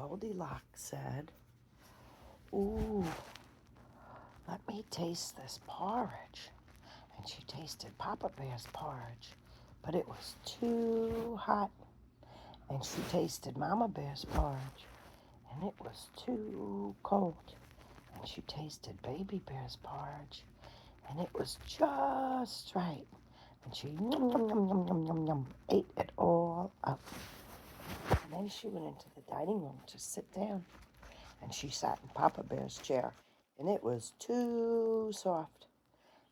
Goldilocks said, "Ooh, let me taste this porridge." And she tasted Papa Bear's porridge, but it was too hot. And she tasted Mama Bear's porridge, and it was too cold. And she tasted Baby Bear's porridge, and it was just right. And she ate it all up. And then she went into the dining room to sit down. And she sat in Papa Bear's chair, and it was too soft.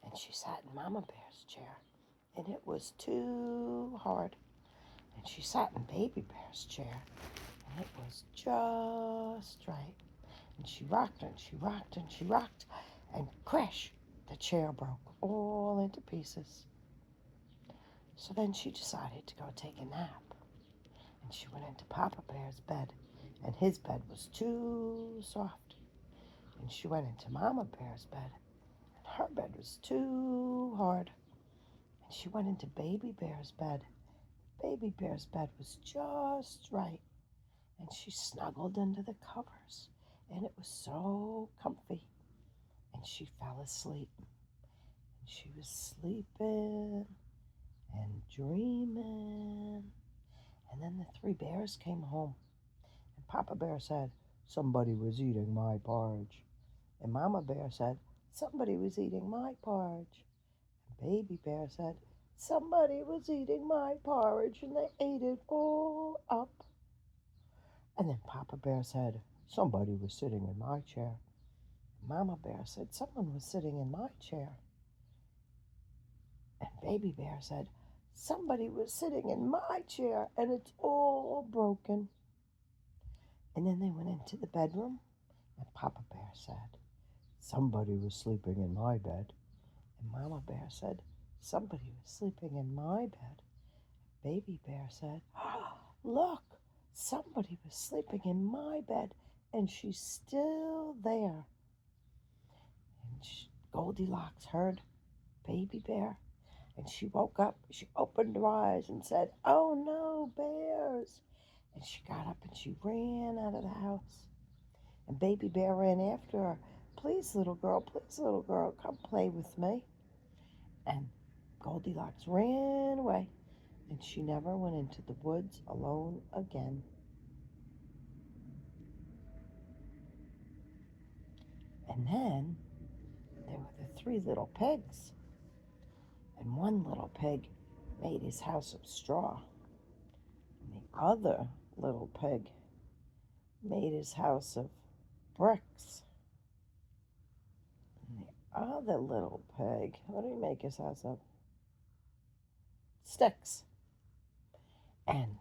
And she sat in Mama Bear's chair, and it was too hard. And she sat in Baby Bear's chair, and it was just right. And she rocked and she rocked and she rocked, and crash, the chair broke all into pieces. So then she decided to go take a nap. And she went into Papa Bear's bed, and his bed was too soft. And she went into Mama Bear's bed, and her bed was too hard. And she went into Baby Bear's bed. Baby Bear's bed was just right. And she snuggled under the covers, and it was so comfy. And she fell asleep. And she was sleeping and dreaming. And then the three bears came home. And Papa Bear said, "Somebody was eating my porridge." And Mama Bear said, "Somebody was eating my porridge." And Baby Bear said, "Somebody was eating my porridge, and they ate it all up." And then Papa Bear said, "Somebody was sitting in my chair." And Mama Bear said, "Someone was sitting in my chair." And Baby Bear said, "Somebody was sitting in my chair, and it's all broken." And then they went into the bedroom, and Papa Bear said, "Somebody was sleeping in my bed." And Mama Bear said, "Somebody was sleeping in my bed." Baby Bear said, "Look, somebody was sleeping in my bed, and she's still there." And Goldilocks heard Baby Bear, and she woke up. She opened her eyes and said, "Oh no, bears!" And she got up and she ran out of the house. And Baby Bear ran after her. Please, little girl, come play with me." And Goldilocks ran away, and she never went into the woods alone again. And then there were the three little pigs. And one little pig made his house of straw. And the other little pig made his house of bricks. And the other little pig, what did he make his house of? Sticks. And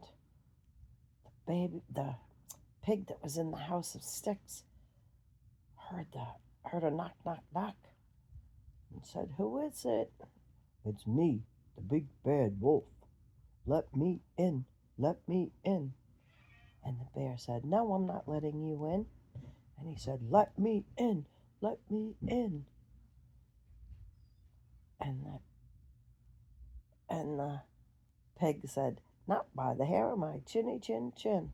the pig that was in the house of sticks heard a knock, knock, knock, and said, "Who is it?" "It's me, the big bad wolf. Let me in, let me in." And the bear said, "No, I'm not letting you in." And he said, "Let me in, let me in." And the pig said, "Not by the hair of my chinny chin chin."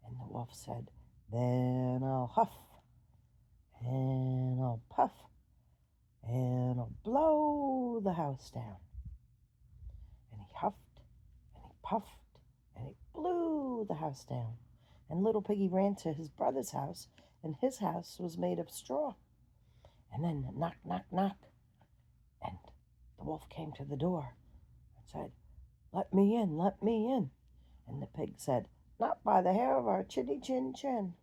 And the wolf said, "Then I'll huff, and I'll puff, and I'll blow the house down." And he huffed, and he puffed, and he blew the house down. And little piggy ran to his brother's house, and his house was made of straw. And then knock, knock, knock. And the wolf came to the door and said, "Let me in, let me in." And the pig said, "Not by the hair of our chinny chin chin."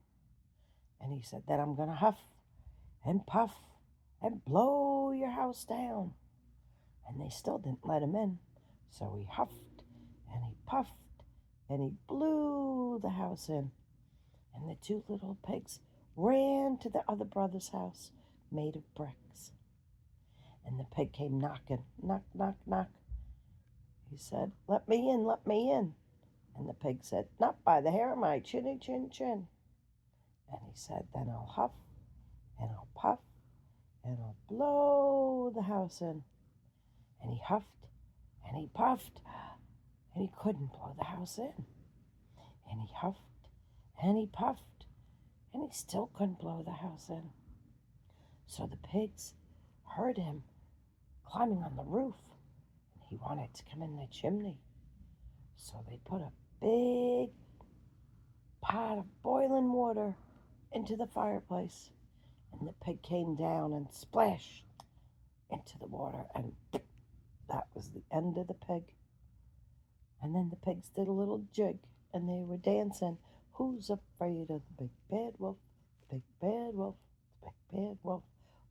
And he said, "Then I'm going to huff and puff and blow your house down." And they still didn't let him in. So he huffed and he puffed and he blew the house in. And the two little pigs ran to the other brother's house made of bricks. And the pig came knocking, knock, knock, knock. He said, "Let me in, let me in." And the pig said, "Not by the hair of my chinny chin chin." And he said, "Then I'll huff and I'll puff and I'll blow the house in." And he huffed and he puffed, and he couldn't blow the house in. And he huffed and he puffed, and he still couldn't blow the house in. So the pigs heard him climbing on the roof, and he wanted to come in the chimney. So they put a big pot of boiling water into the fireplace, and the pig came down and splashed into the water, and that was the end of the pig. And then the pigs did a little jig, and they were dancing. Who's afraid of the big bad wolf? The big bad wolf, the big bad wolf.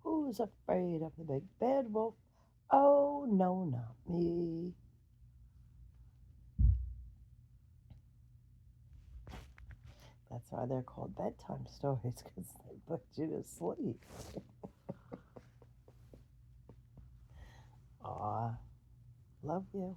Who's afraid of the big bad wolf? Oh, no, not me. That's why they're called bedtime stories, because they put you to sleep. Aw, love you.